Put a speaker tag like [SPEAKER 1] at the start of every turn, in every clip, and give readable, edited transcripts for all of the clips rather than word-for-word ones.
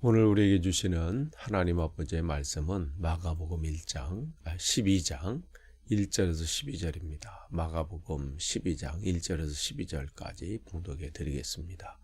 [SPEAKER 1] 오늘 우리에게 주시는 하나님 아버지의 말씀은 마가복음 12장 1절에서 12절입니다. 마가복음 12장 1절에서 12절까지 봉독해 드리겠습니다.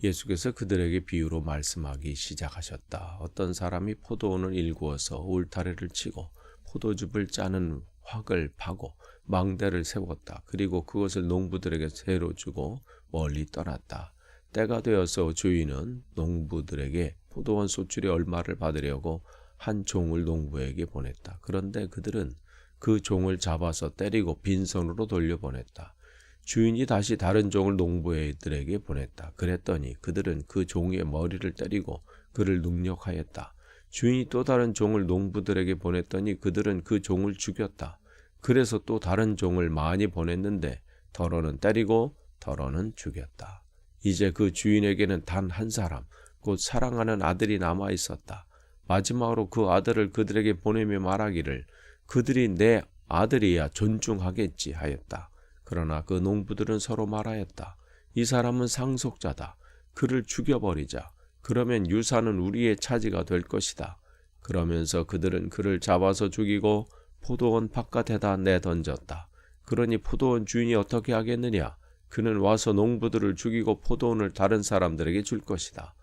[SPEAKER 1] 예수께서 그들에게 비유로 말씀하기 시작하셨다. 어떤 사람이 포도원을 일구어서 울타리를 치고 포도즙을 짜는 확을 파고 망대를 세웠다. 그리고 그것을 농부들에게 새로 주고 멀리 떠났다. 때가 되어서 주인은 농부들에게 포도원 소출이 얼마를 받으려고 한 종을 농부에게 보냈다. 그런데 그들은 그 종을 잡아서 때리고 빈손으로 돌려보냈다. 주인이 다시 다른 종을 농부들에게 보냈다. 그랬더니 그들은 그 종의 머리를 때리고 그를 능욕하였다. 주인이 또 다른 종을 농부들에게 보냈더니 그들은 그 종을 죽였다. 그래서 또 다른 종을 많이 보냈는데 더러는 때리고 더러는 죽였다. 이제 그 주인에게는 단 한 사람, 곧 사랑하는 아들이 남아 있었다. 마지막으로 그 아들을 그들에게 보내며 말하기를 그들이 내 아들이야 존중하겠지 하였다. 그러나 그 농부들은 서로 말하였다. 이 사람은 상속자다. 그를 죽여버리자. 그러면 유산은 우리의 차지가 될 것이다. 그러면서 그들은 그를 잡아서 죽이고 포도원 바깥에다 내던졌다. 그러니 포도원 주인이 어떻게 하겠느냐? 그는 와서 농부들을 죽이고 포도원을 다른 사람들에게 줄 것이다.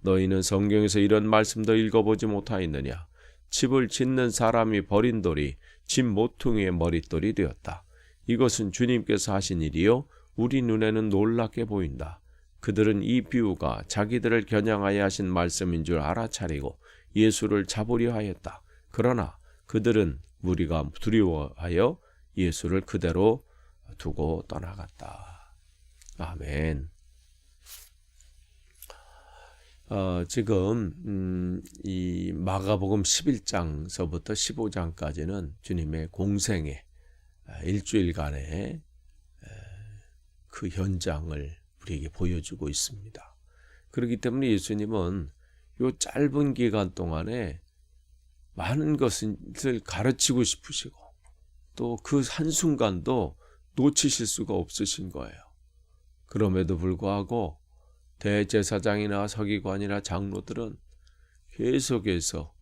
[SPEAKER 1] 너희는 성경에서 이런 말씀도 읽어보지 못하였느냐? 집을 짓는 사람이 버린 돌이 집 모퉁이의 머릿돌이 되었다. 이것은 주님께서 하신 일이요 우리 눈에는 놀랍게 보인다. 그들은 이 비유가 자기들을 겨냥하여 하신 말씀인 줄 알아차리고 예수를 잡으려 하였다. 그러나 그들은 무리가 두려워하여 예수를 그대로 두고 떠나갔다. 아멘. 지금 이 마가복음 11장서부터 15장까지는 주님의 공생의 일주일간의 그 현장을 우리에게 보여주고 있습니다. 그렇기 때문에 예수님은 이 짧은 기간 동안에 많은 것을 가르치고 싶으시고 또 그 한순간도 놓치실 수가 없으신 거예요. 그럼에도 불구하고 대제사장이나 서기관이나 장로들은 계속해서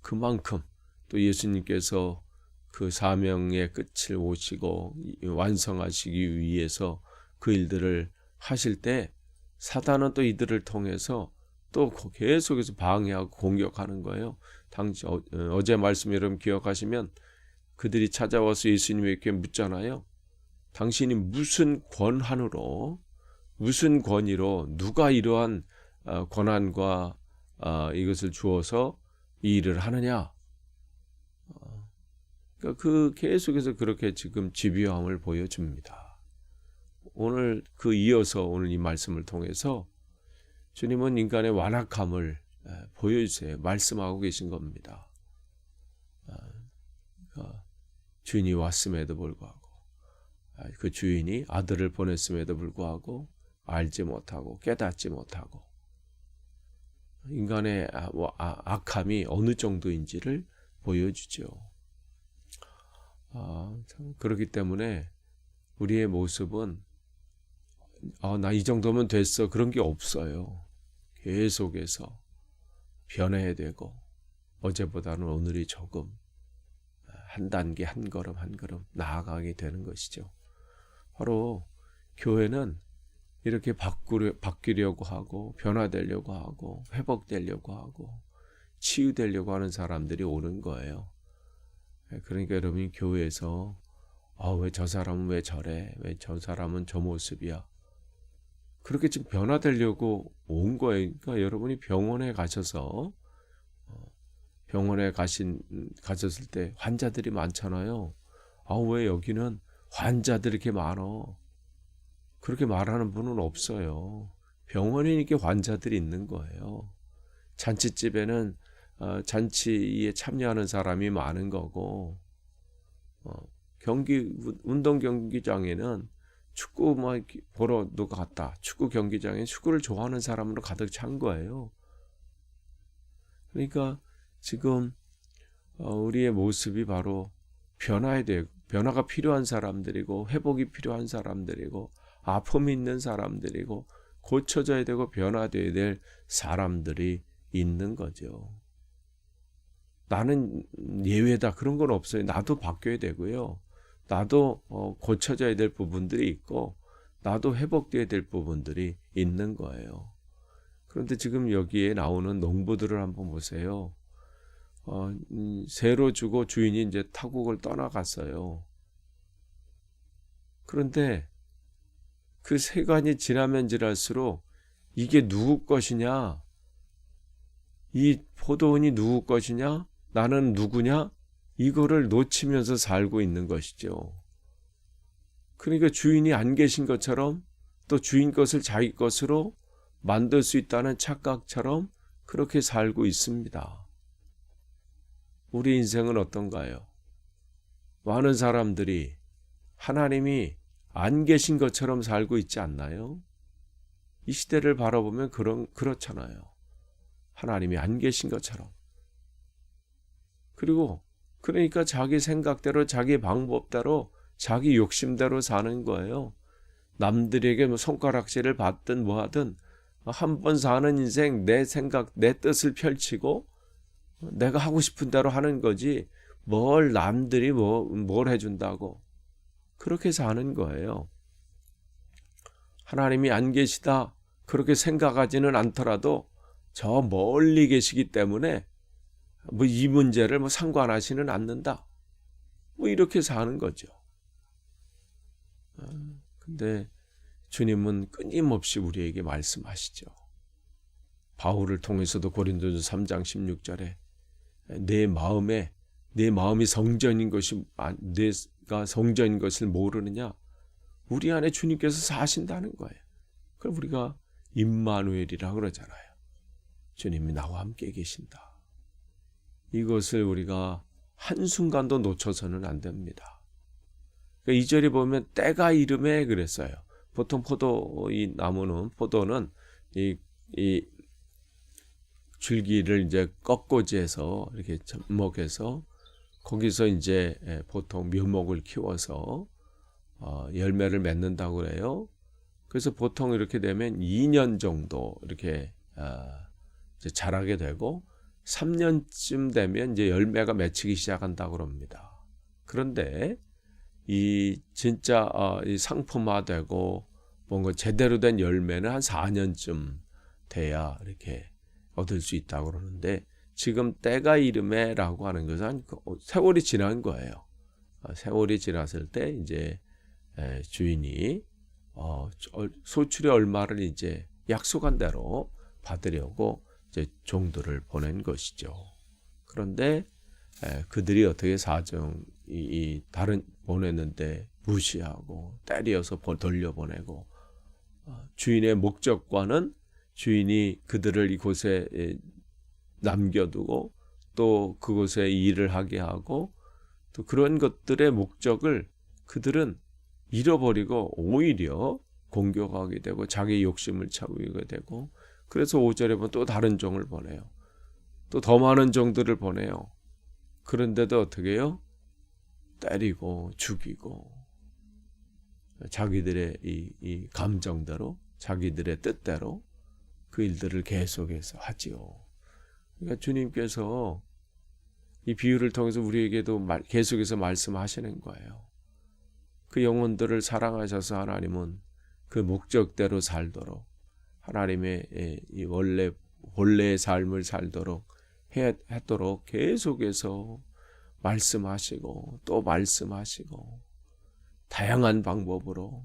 [SPEAKER 1] 그만큼 또 예수님께서 그 사명의 끝을 오시고 완성하시기 위해서 그 일들을 하실 때 사단은 또 이들을 통해서 또 계속해서 방해하고 공격하는 거예요. 어제 말씀 여러분 기억하시면 그들이 찾아와서 예수님에게 묻잖아요. 당신이 무슨 권한으로 무슨 권위로 누가 이러한 권한과 이것을 주어서 이 일을 하느냐. 그러니까 그 계속해서 그렇게 지금 집요함을 보여줍니다. 오늘 이어서 오늘 이 말씀을 통해서 주님은 인간의 완악함을 보여주세요. 말씀하고 계신 겁니다. 주인이 왔음에도 불구하고 그 주인이 아들을 보냈음에도 불구하고 알지 못하고 깨닫지 못하고 인간의 악함이 어느 정도인지를 보여주죠. 그렇기 때문에 우리의 모습은 나 이 정도면 됐어 그런 게 없어요. 계속해서 변해야 되고 어제보다는 오늘이 조금 한 단계 한 걸음 한 걸음 나아가게 되는 것이죠. 바로 교회는 이렇게 바뀌려고 하고 변화되려고 하고 회복되려고 하고 치유되려고 하는 사람들이 오는 거예요. 그러니까 여러분이 교회에서 왜 저 사람은 왜 저래? 왜 저 사람은 저 모습이야? 그렇게 지금 변화되려고 온 거예요. 그러니까 여러분이 병원에 가셔서 병원에 가셨을 때 환자들이 많잖아요. 왜 여기는 환자들이 이렇게 많어? 그렇게 말하는 분은 없어요. 병원이니까 환자들이 있는 거예요. 잔치집에는 잔치에 참여하는 사람이 많은 거고, 운동 경기장에는 축구 보러 누가 갔다. 축구 경기장에 축구를 좋아하는 사람으로 가득 찬 거예요. 그러니까 지금 우리의 모습이 바로 변화해야 돼요. 변화가 필요한 사람들이고 회복이 필요한 사람들이고 아픔이 있는 사람들이고 고쳐져야 되고 변화되어야 될 사람들이 있는 거죠. 나는 예외다 그런 건 없어요. 나도 바뀌어야 되고요. 나도 고쳐져야 될 부분들이 있고 나도 회복돼야 될 부분들이 있는 거예요. 그런데 지금 여기에 나오는 농부들을 한번 보세요. 새로 주고 주인이 이제 타국을 떠나갔어요. 그런데 그 세간이 지나면 지날수록 이게 누구 것이냐? 이 포도원이 누구 것이냐? 나는 누구냐? 이거를 놓치면서 살고 있는 것이죠. 그러니까 주인이 안 계신 것처럼 또 주인 것을 자기 것으로 만들 수 있다는 착각처럼 그렇게 살고 있습니다. 우리 인생은 어떤가요? 많은 사람들이 하나님이 안 계신 것처럼 살고 있지 않나요? 이 시대를 바라보면 그렇잖아요. 하나님이 안 계신 것처럼. 그리고 그러니까 자기 생각대로 자기 방법대로 자기 욕심대로 사는 거예요. 남들에게 뭐 손가락질을 받든 뭐 하든 한 번 사는 인생 내 생각 내 뜻을 펼치고 내가 하고 싶은 대로 하는 거지 뭘 남들이 뭘 해준다고 그렇게 사는 거예요. 하나님이 안 계시다 그렇게 생각하지는 않더라도 저 멀리 계시기 때문에 뭐 이 문제를 뭐 상관하지는 않는다. 뭐 이렇게 사는 거죠. 근데 주님은 끊임없이 우리에게 말씀하시죠. 바울을 통해서도 고린도전서 3장 16절에 내 마음이 성전인 것이 내가 성전인 것을 모르느냐? 우리 안에 주님께서 사신다는 거예요. 그럼 우리가 임마누엘이라 그러잖아요. 주님이 나와 함께 계신다. 이것을 우리가 한순간도 놓쳐서는 안 됩니다. 그러니까 2절에 보면 때가 이름에 그랬어요. 보통 포도는 이 줄기를 이제 꺾꽂이해서 이렇게 접목해서 거기서 이제 보통 묘목을 키워서 열매를 맺는다고 그래요. 그래서 보통 이렇게 되면 2년 정도 이렇게 이제 자라게 되고 3년쯤 되면 이제 열매가 맺히기 시작한다고 합니다. 그런데 이 진짜 이 상품화되고 뭔가 제대로 된 열매는 한 4년쯤 돼야 이렇게 얻을 수 있다고 그러는데 지금 때가 이름에라고 하는 것은 세월이 지난 거예요. 세월이 지났을 때 이제 주인이 소출의 얼마를 이제 약속한 대로 받으려고 이제 종들을 보낸 것이죠. 그런데 그들이 어떻게 다른 보냈는데 무시하고 때려서 돌려보내고 주인의 목적과는 주인이 그들을 이곳에 남겨두고 또 그곳에 일을 하게 하고 또 그런 것들의 목적을 그들은 잃어버리고 오히려 공격하게 되고 자기 욕심을 채우게 되고 그래서 5절에 보면 또 다른 종을 보내요. 또 더 많은 종들을 보내요. 그런데도 어떻게 해요? 때리고 죽이고 자기들의 이 감정대로 자기들의 뜻대로 그 일들을 계속해서 하지요. 그러니까 주님께서 이 비유를 통해서 우리에게도 계속해서 말씀하시는 거예요. 그 영혼들을 사랑하셔서 하나님은 그 목적대로 살도록 하나님의 이 본래의 삶을 살도록 했도록 계속해서 말씀하시고 또 말씀하시고 다양한 방법으로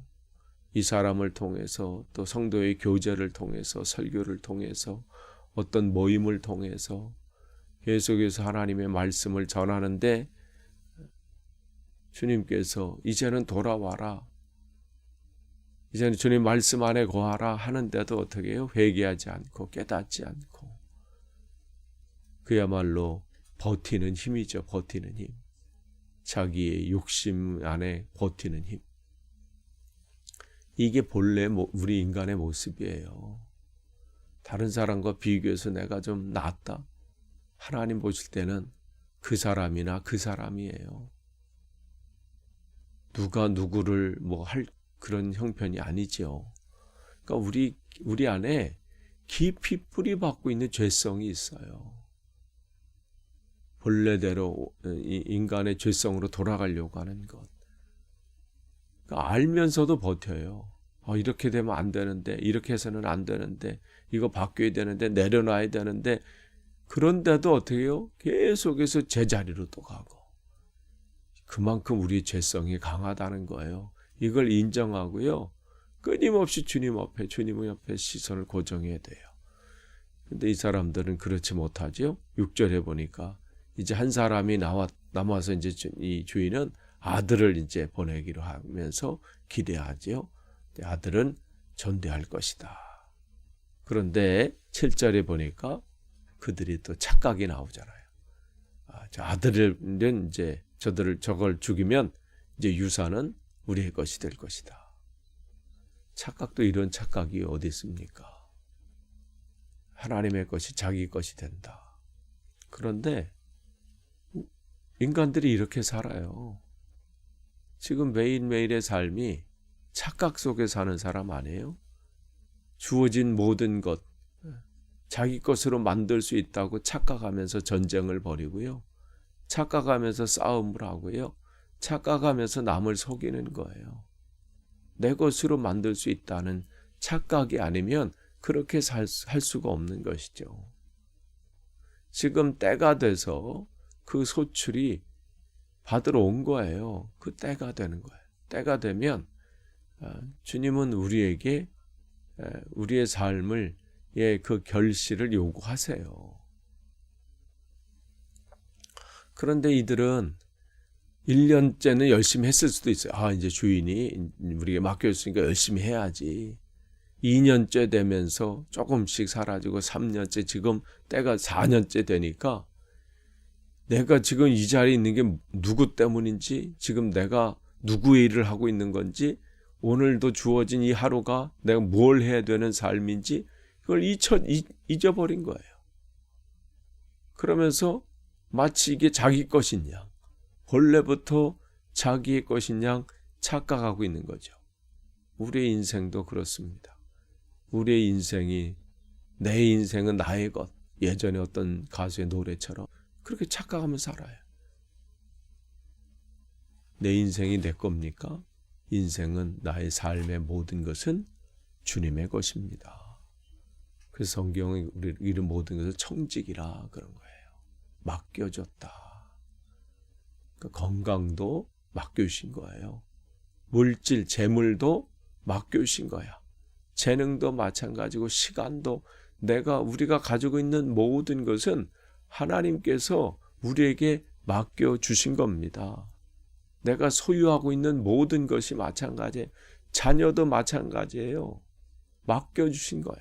[SPEAKER 1] 이 사람을 통해서 또 성도의 교제를 통해서 설교를 통해서 어떤 모임을 통해서 계속해서 하나님의 말씀을 전하는데 주님께서 이제는 돌아와라. 이제는 주님 말씀 안에 거하라 하는데도 어떻게 해요? 회개하지 않고 깨닫지 않고 그야말로 버티는 힘이죠. 버티는 힘. 자기의 욕심 안에 버티는 힘. 이게 본래 우리 인간의 모습이에요. 다른 사람과 비교해서 내가 좀 낫다. 하나님 보실 때는 그 사람이나 그 사람이에요. 누가 누구를 할 그런 형편이 아니죠. 그러니까 우리 안에 깊이 뿌리 박고 있는 죄성이 있어요. 본래대로 인간의 죄성으로 돌아가려고 하는 것. 그러니까 알면서도 버텨요. 이렇게 되면 안 되는데, 이렇게 해서는 안 되는데, 이거 바뀌어야 되는데, 내려놔야 되는데, 그런데도 어떻게 해요? 계속해서 제자리로 또 가고. 그만큼 우리 죄성이 강하다는 거예요. 이걸 인정하고요. 끊임없이 주님 옆에 시선을 고정해야 돼요. 근데 이 사람들은 그렇지 못하죠. 6절에 보니까 이제 한 사람이 남아서 이제 이 주인은 아들을 이제 보내기로 하면서 기대하지요. 아들은 존대할 것이다. 그런데 7절에 보니까 그들이 또 착각이 나오잖아요. 저 아들은 이제 저걸 죽이면 이제 유산은 우리의 것이 될 것이다. 착각도 이런 착각이 어디 있습니까? 하나님의 것이 자기 것이 된다. 그런데 인간들이 이렇게 살아요. 지금 매일매일의 삶이 착각 속에 사는 사람 아니에요? 주어진 모든 것, 자기 것으로 만들 수 있다고 착각하면서 전쟁을 벌이고요. 착각하면서 싸움을 하고요. 착각하면서 남을 속이는 거예요. 내 것으로 만들 수 있다는 착각이 아니면 그렇게 할 수가 없는 것이죠. 지금 때가 돼서 그 소출이 받으러 온 거예요. 그 때가 되는 거예요. 때가 되면 주님은 우리에게 우리의 삶을 그 결실을 요구하세요. 그런데 이들은 1년째는 열심히 했을 수도 있어요. 이제 주인이 우리에게 맡겨줬으니까 열심히 해야지. 2년째 되면서 조금씩 사라지고 3년째, 지금 때가 4년째 되니까 내가 지금 이 자리에 있는 게 누구 때문인지, 지금 내가 누구의 일을 하고 있는 건지, 오늘도 주어진 이 하루가 내가 뭘 해야 되는 삶인지 이걸 잊어버린 거예요. 그러면서 마치 이게 자기 것인 양, 본래부터 자기의 것인 양 착각하고 있는 거죠. 우리의 인생도 그렇습니다. 우리의 인생이, 내 인생은 나의 것, 예전에 어떤 가수의 노래처럼 그렇게 착각하며 살아요. 내 인생이 내 겁니까? 인생은, 나의 삶의 모든 것은 주님의 것입니다. 그래서 성경은 우리 이런 모든 것을 청직이라 그런 거예요. 맡겨줬다. 그러니까 건강도 맡겨주신 거예요. 물질, 재물도 맡겨주신 거야. 재능도 마찬가지고 시간도, 우리가 가지고 있는 모든 것은 하나님께서 우리에게 맡겨주신 겁니다. 내가 소유하고 있는 모든 것이 마찬가지예요. 자녀도 마찬가지예요. 맡겨주신 거야.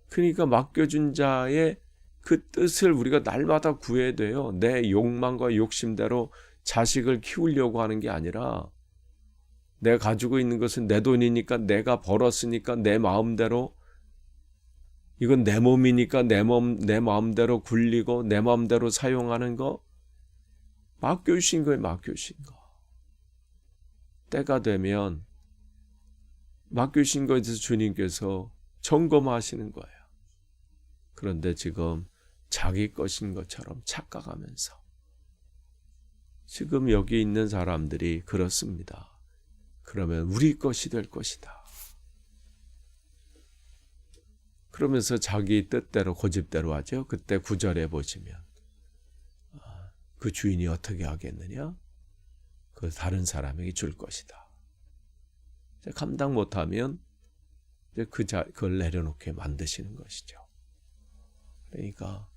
[SPEAKER 1] 그러니까 맡겨준 자의 그 뜻을 우리가 날마다 구해야 돼요. 내 욕망과 욕심대로 자식을 키우려고 하는 게 아니라, 내가 가지고 있는 것은 내 돈이니까, 내가 벌었으니까 내 마음대로, 이건 내 몸이니까 내 마음대로 굴리고 내 마음대로 사용하는 거, 맡겨주신 거예요. 맡겨주신 거. 때가 되면 맡겨주신 거에 대해서 주님께서 점검하시는 거예요. 그런데 지금 자기 것인 것처럼 착각하면서, 지금 여기 있는 사람들이 그렇습니다. 그러면 우리 것이 될 것이다. 그러면서 자기 뜻대로 고집대로 하죠. 그때 9절에 보시면 그 주인이 어떻게 하겠느냐? 그 다른 사람에게 줄 것이다. 감당 못하면 이제 그걸 내려놓게 만드시는 것이죠. 그러니까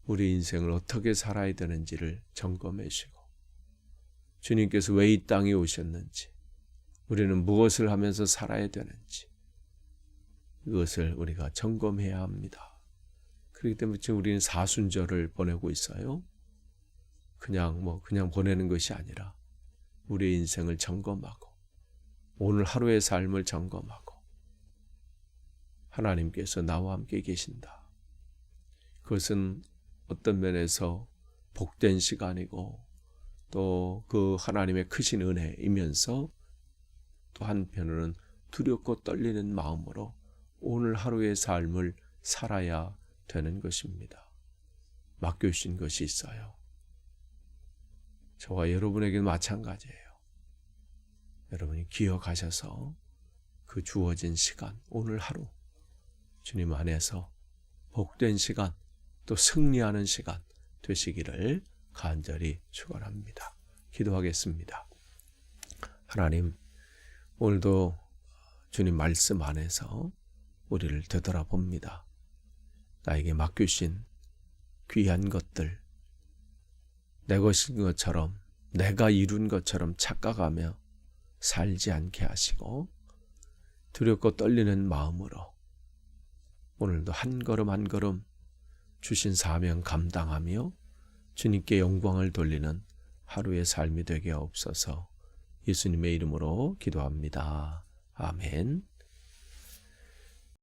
[SPEAKER 1] 우리 인생을 어떻게 살아야 되는지를 점검해 주시고, 주님께서 왜 이 땅에 오셨는지, 우리는 무엇을 하면서 살아야 되는지, 이것을 우리가 점검해야 합니다. 그렇기 때문에 지금 우리는 사순절을 보내고 있어요. 그냥 보내는 것이 아니라 우리의 인생을 점검하고, 오늘 하루의 삶을 점검하고, 하나님께서 나와 함께 계신다. 그것은 어떤 면에서 복된 시간이고, 또 그 하나님의 크신 은혜이면서 또 한편으로는 두렵고 떨리는 마음으로 오늘 하루의 삶을 살아야 되는 것입니다. 맡겨주신 것이 있어요. 저와 여러분에게는 마찬가지예요. 여러분이 기억하셔서 그 주어진 시간, 오늘 하루 주님 안에서 복된 시간, 또 승리하는 시간 되시기를 간절히 축원합니다. 기도하겠습니다. 하나님, 오늘도 주님 말씀 안에서 우리를 되돌아봅니다. 나에게 맡기신 귀한 것들, 내 것인 것처럼, 내가 이룬 것처럼 착각하며 살지 않게 하시고 두렵고 떨리는 마음으로 오늘도 한 걸음 한 걸음 주신 사명 감당하며 주님께 영광을 돌리는 하루의 삶이 되게 하옵소서. 예수님의 이름으로 기도합니다. 아멘.